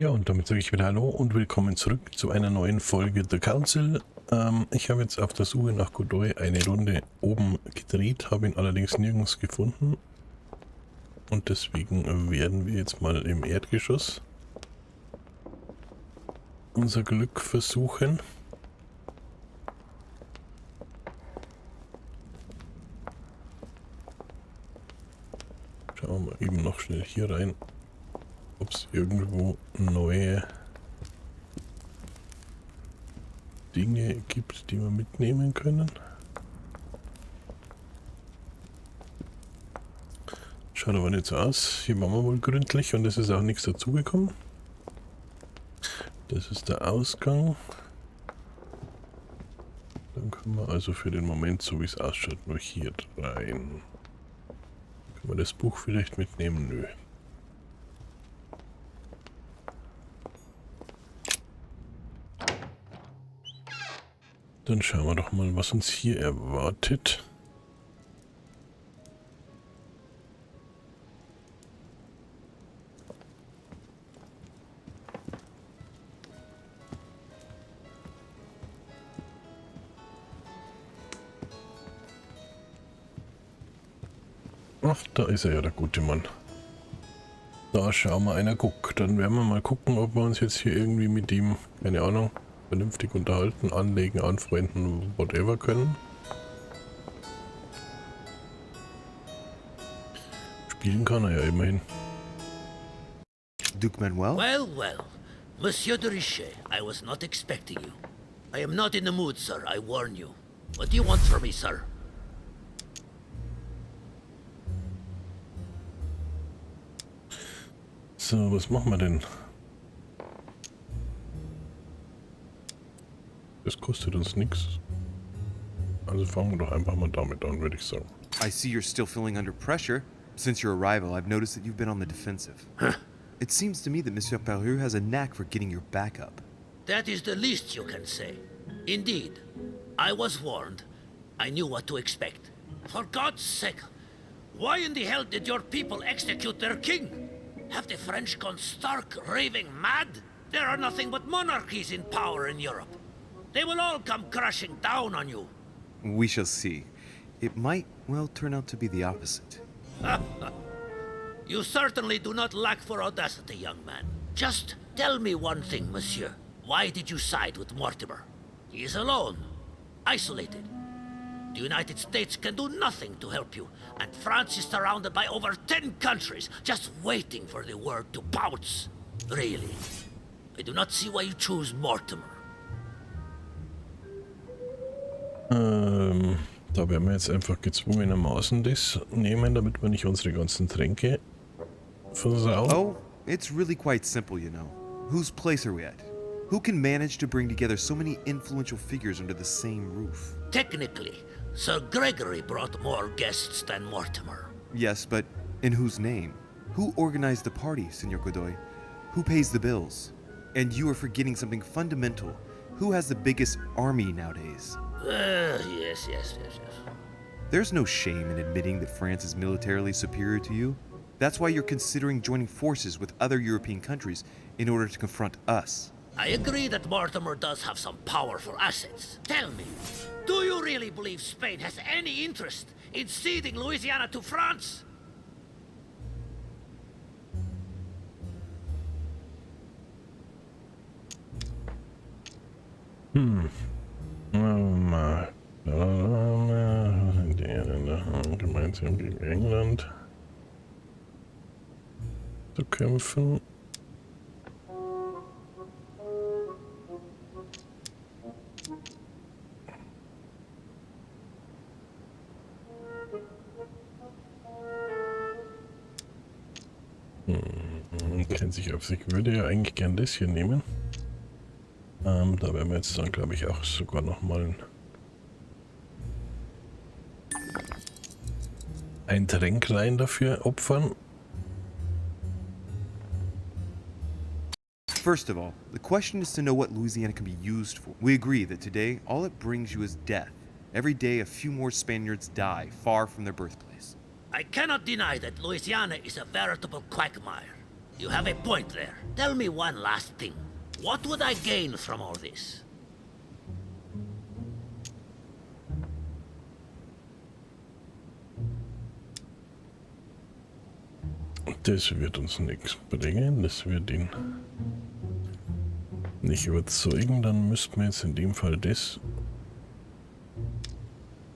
Ja, und damit sage ich wieder Hallo und willkommen zurück zu einer neuen Folge The Council. Ich habe jetzt auf der Suche nach Godoy eine Runde oben gedreht, habe ihn allerdings nirgends gefunden. Und deswegen werden wir jetzt mal im Erdgeschoss unser Glück versuchen. Schauen wir mal eben noch schnell hier rein, ob es irgendwo neue Dinge gibt, die wir mitnehmen können. Schaut aber nicht so aus. Hier waren wir wohl gründlich und es ist auch nichts dazugekommen. Das ist der Ausgang. Dann können wir also für den Moment, so wie es ausschaut, nur hier rein. Können wir das Buch vielleicht mitnehmen? Nö. Dann schauen wir doch mal, was uns hier erwartet. Ach, da ist er ja, der gute Mann. Da schauen wir einer guckt. Dann werden wir mal gucken, ob wir uns jetzt hier irgendwie mit ihm, keine Ahnung, vernünftig unterhalten, anlegen, anfreunden, whatever können. Spielen kann er ja immerhin. Duke Manuel? Well, well. Monsieur de Richet, I was not expecting you. I am not in the mood, sir, I warn you. What do you want from me, sir? So, was machen wir denn? Das kostet uns nichts. Also fangen wir doch einfach mal damit an, würde ich sagen. I see you're still feeling under pressure. Since your arrival, I've noticed that you've been on the defensive. It seems to me that Monsieur Peru has a knack for getting your back up. That is the least you can say. Indeed. I was warned. I knew what to expect. For God's sake, why in the hell did your people execute their king? Have the French gone stark raving mad? There are nothing but monarchies in power in Europe. They will all come crashing down on you. We shall see. It might, well, turn out to be the opposite. You certainly do not lack for audacity, young man. Just tell me one thing, monsieur. Why did you side with Mortimer? He is alone, isolated. The United States can do nothing to help you, and France is surrounded by over 10 countries, just waiting for the word to pounce. Really, I do not see why you choose Mortimer. Da werden wir jetzt einfach gezwungenermaßen das nehmen, damit wir nicht unsere ganzen Tränke versauen. Oh, it's really quite simple, you know. Whose place are we at? Who can manage to bring together so many influential figures under the same roof? Technically, Sir Gregory brought more guests than Mortimer. Yes, but in whose name? Who organized the party, Senor Godoy? Who pays the bills? And you are forgetting something fundamental. Who has the biggest army nowadays? Yes. There's no shame in admitting that France is militarily superior to you. That's why you're considering joining forces with other European countries in order to confront us. I agree that Mortimer does have some powerful assets. Tell me, do you really believe Spain has any interest in ceding Louisiana to France? Gemeinsam gegen England zu kämpfen. Kennt sich auf sich, würde ja eigentlich gern das hier nehmen. Da werden wir jetzt dann, glaube ich, auch sogar nochmal ein Tränklein dafür opfern. First of all, the question is to know what Louisiana can be used for. We agree that today, all it brings you is death. Every day, a few more Spaniards die far from their birthplace. I cannot deny that Louisiana is a veritable quagmire. You have a point there. Tell me one last thing. What would I gain from all this? Das wird uns nichts bringen, das wird ihn nicht überzeugen, dann müssten wir jetzt in dem Fall das...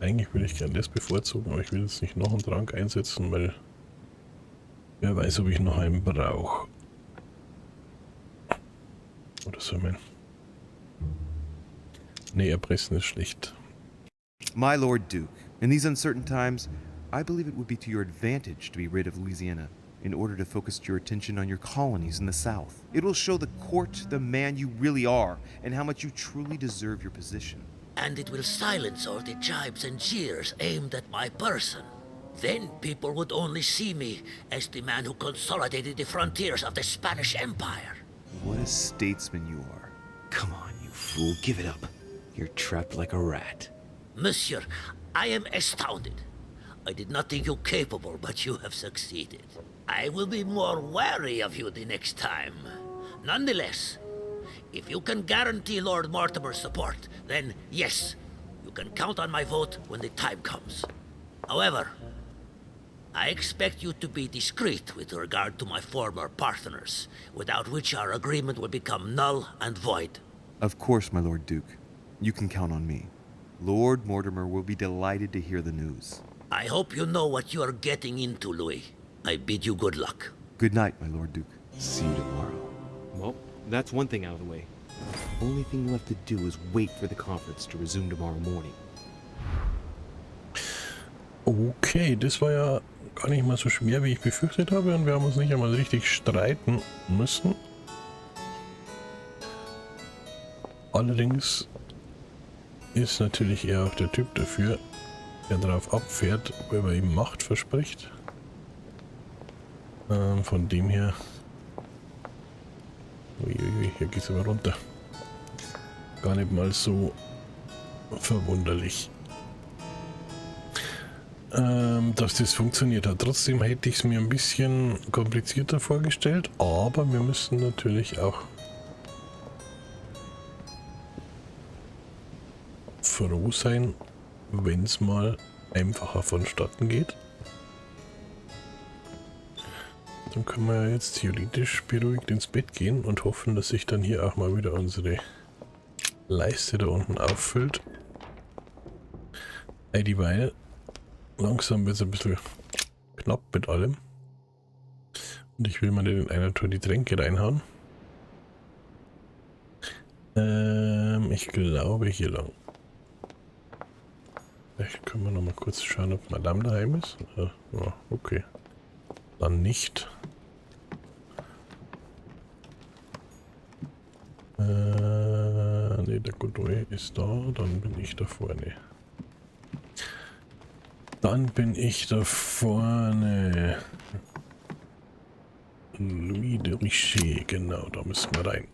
Eigentlich würde ich gerne das bevorzugen, aber ich will jetzt nicht noch einen Trank einsetzen, weil wer weiß, ob ich noch einen brauche. Oder soll man... Nee, erpressen ist schlecht. My Lord Duke, in these uncertain times, I believe it would be to your advantage to be rid of Louisiana in order to focus your attention on your colonies in the South. It will show the court the man you really are and how much you truly deserve your position. And it will silence all the jibes and jeers aimed at my person. Then people would only see me as the man who consolidated the frontiers of the Spanish Empire. What a statesman you are. Come on, you fool, give it up. You're trapped like a rat. Monsieur, I am astounded. I did not think you capable, but you have succeeded. I will be more wary of you the next time. Nonetheless, if you can guarantee Lord Mortimer's support, then yes, you can count on my vote when the time comes. However, I expect you to be discreet with regard to my former partners, without which our agreement will become null and void. Of course, my Lord Duke. You can count on me. Lord Mortimer will be delighted to hear the news. I hope you know what you are getting into, Louis. I bid you good luck. Good night, my Lord Duke. See you tomorrow. Well, that's one thing out of the way. Only thing left to do is wait for the conference to resume tomorrow morning. Okay, das war ja gar nicht mal so schwer, wie ich befürchtet habe, und wir haben uns nicht einmal richtig streiten müssen. Allerdings ist natürlich eher auch der Typ dafür, der darauf abfährt, weil er ihm Macht verspricht. Von dem her... Uiuiui, hier geht's aber runter. Gar nicht mal so verwunderlich, dass das funktioniert hat. Trotzdem hätte ich es mir ein bisschen komplizierter vorgestellt, aber wir müssen natürlich auch froh sein, wenn es mal einfacher vonstatten geht. Dann können wir jetzt theoretisch beruhigt ins Bett gehen und hoffen, dass sich dann hier auch mal wieder unsere Leiste da unten auffüllt. Dieweil langsam wird es ein bisschen knapp mit allem. Und ich will mal in einer Tour die Tränke reinhauen. Ich glaube hier lang. Vielleicht können wir noch mal kurz schauen, ob Madame daheim ist. Ja, okay. Dann nicht. Ne, der Godoy ist da, dann bin ich da vorne. Dann bin ich da vorne. Louis de Richets, genau, da müssen wir rein.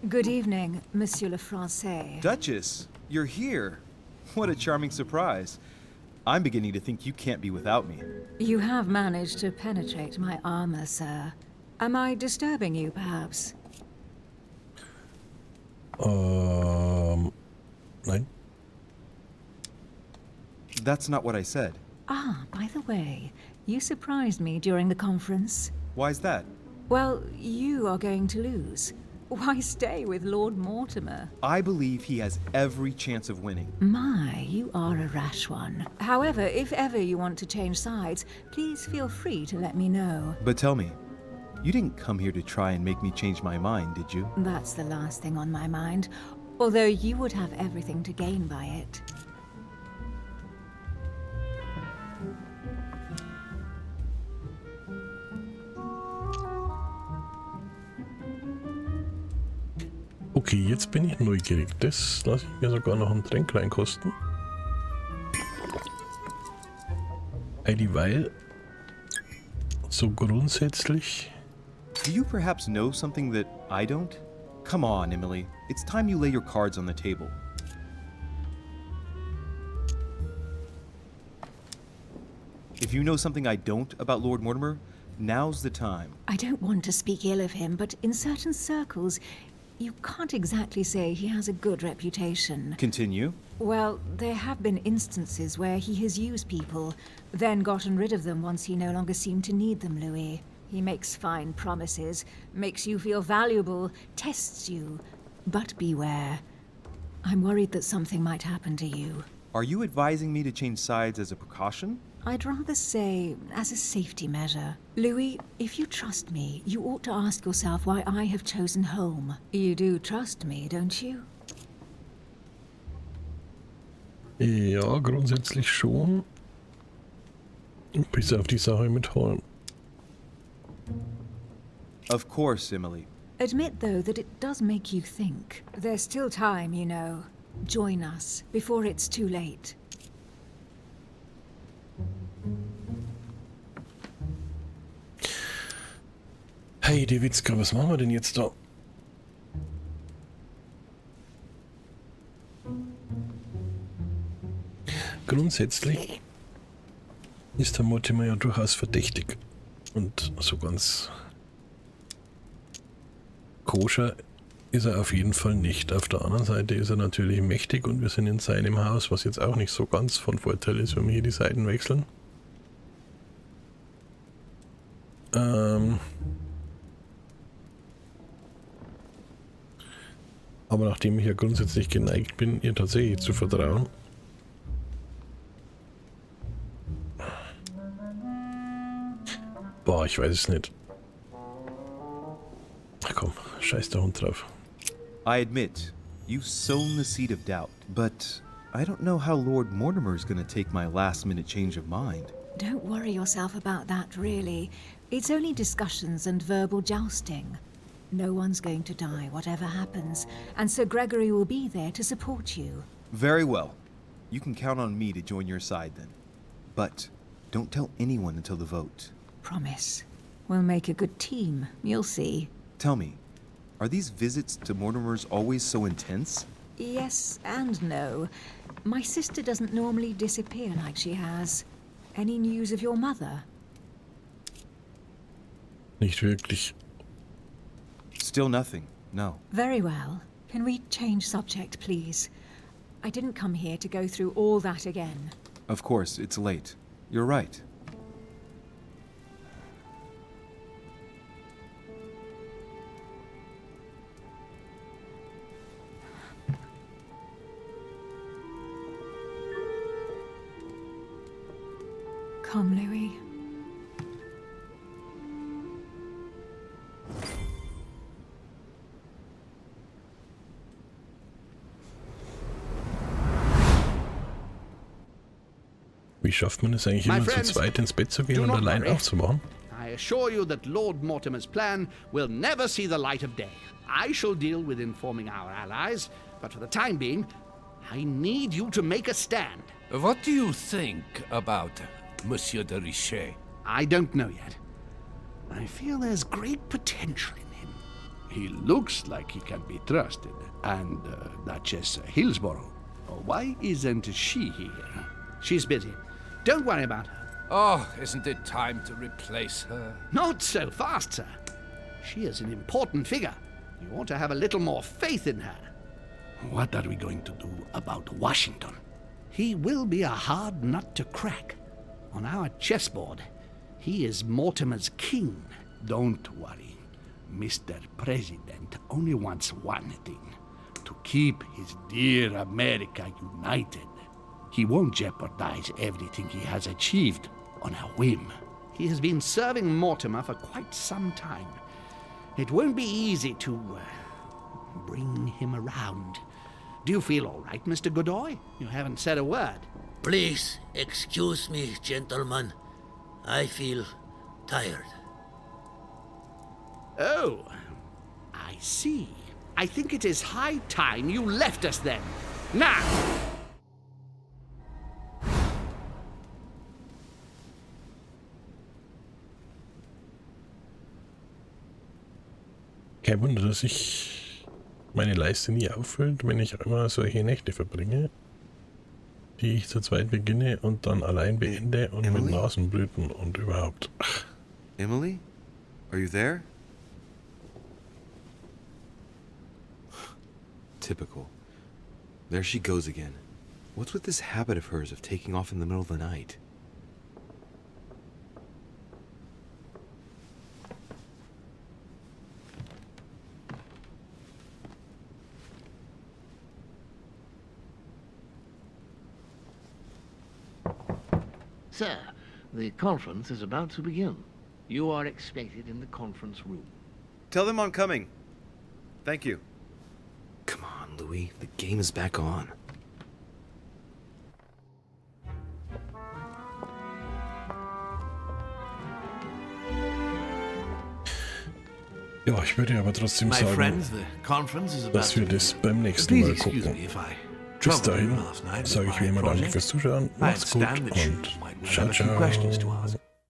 Good evening, Monsieur le Français. Duchess, you're here. What a charming surprise. I'm beginning to think you can't be without me. You have managed to penetrate my armor, sir. Am I disturbing you, perhaps? Nein. That's not what I said. Ah, by the way, you surprised me during the conference. Why's that? Well, you are going to lose. Why stay with Lord Mortimer? I believe he has every chance of winning. My, you are a rash one. However, if ever you want to change sides, please feel free to let me know. But tell me, you didn't come here to try and make me change my mind, did you? That's the last thing on my mind, although you would have everything to gain by it. Okay, jetzt bin ich neugierig. Das lasse ich mir sogar noch ein Tränk reinkosten. Dieweil so grundsätzlich. Do you perhaps know something that I don't? Come on, Emily. It's time you lay your cards on the table. If you know something I don't about Lord Mortimer, now's the time. I don't want to speak ill of him, but in certain circles, you can't exactly say he has a good reputation. Continue. Well, there have been instances where he has used people, then gotten rid of them once he no longer seemed to need them, Louis. He makes fine promises, makes you feel valuable, tests you. But beware. I'm worried that something might happen to you. Are you advising me to change sides as a precaution? I'd rather say as a safety measure. Louis, if you trust me, you ought to ask yourself why I have chosen home. You do trust me, don't you? Ja, grundsätzlich schon. Bis auf die Sache mit Horn. Of course, Emily. Admit, though, that it does make you think. There's still time, you know. Join us before it's too late. Hey, die Witzka, was machen wir denn jetzt da? Grundsätzlich ist der Mortimer ja durchaus verdächtig. Und so ganz koscher ist er auf jeden Fall nicht. Auf der anderen Seite ist er natürlich mächtig und wir sind in seinem Haus, was jetzt auch nicht so ganz von Vorteil ist, wenn wir hier die Seiten wechseln. Aber nachdem ich ja grundsätzlich geneigt bin, ihr tatsächlich zu vertrauen, boah, ich weiß es nicht. Ach komm, scheiß der Hund drauf. I admit, you've sown the seed of doubt, but I don't know how Lord Mortimer's gonna take my last-minute change of mind. Don't worry yourself about that, really. It's only discussions and verbal jousting. No one's going to die, whatever happens, and Sir Gregory will be there to support you. Very well. You can count on me to join your side then. But don't tell anyone until the vote. Promise. We'll make a good team, you'll see. Tell me, are these visits to Mortimer's always so intense? Yes and no. My sister doesn't normally disappear like she has. Any news of your mother? Nicht wirklich. Still nothing, no. Very well. Can we change subject, please? I didn't come here to go through all that again. Of course, it's late. You're right. Come, Louis. Wie schafft man es eigentlich My immer zu friends, zweit ins Bett zu gehen do und not allein worry. aufzuwachen? I assure you that Lord Mortimer's plan will never see the light of day. I shall deal with informing our allies, but for the time being, I need you to make a stand. What do you think about Monsieur de Richet? I don't know yet. I feel there's great potential in him. He looks like he can be trusted. And Duchess Hillsborough, why isn't she here? She's busy. Don't worry about her. Oh, isn't it time to replace her? Not so fast, sir. She is an important figure. You ought to have a little more faith in her. What are we going to do about Washington? He will be a hard nut to crack. On our chessboard, he is Mortimer's king. Don't worry. Mr. President only wants one thing: to keep his dear America united. He won't jeopardize everything he has achieved on a whim. He has been serving Mortimer for quite some time. It won't be easy to bring him around. Do you feel all right, Mr. Godoy? You haven't said a word. Please excuse me, gentlemen. I feel tired. Oh, I see. I think it is high time you left us then. Now! Kein Wunder, dass sich meine Leiste nie auffüllt, wenn ich immer solche Nächte verbringe. die ich zu zweit beginne und dann allein beende und Emily? mit Nasenblüten und überhaupt. Emily? Are you there? Typical. There she goes again. What's with this habit of hers of taking off in the middle of the night? Sir, the conference is about to begin. You are expected in the conference room. Tell them I'm coming. Thank you. Come on, Louis. The game is back on. Ja, ich würde aber trotzdem My sagen, friends, the conference is about dass wir to das begin. beim nächsten Please Mal excuse gucken. me if I Bis troubled you dahin last night sage with ich wie my immer danke project. fürs Zuschauen. I Macht's gut understand that you und might ciao, have a few questions to ciao. ask.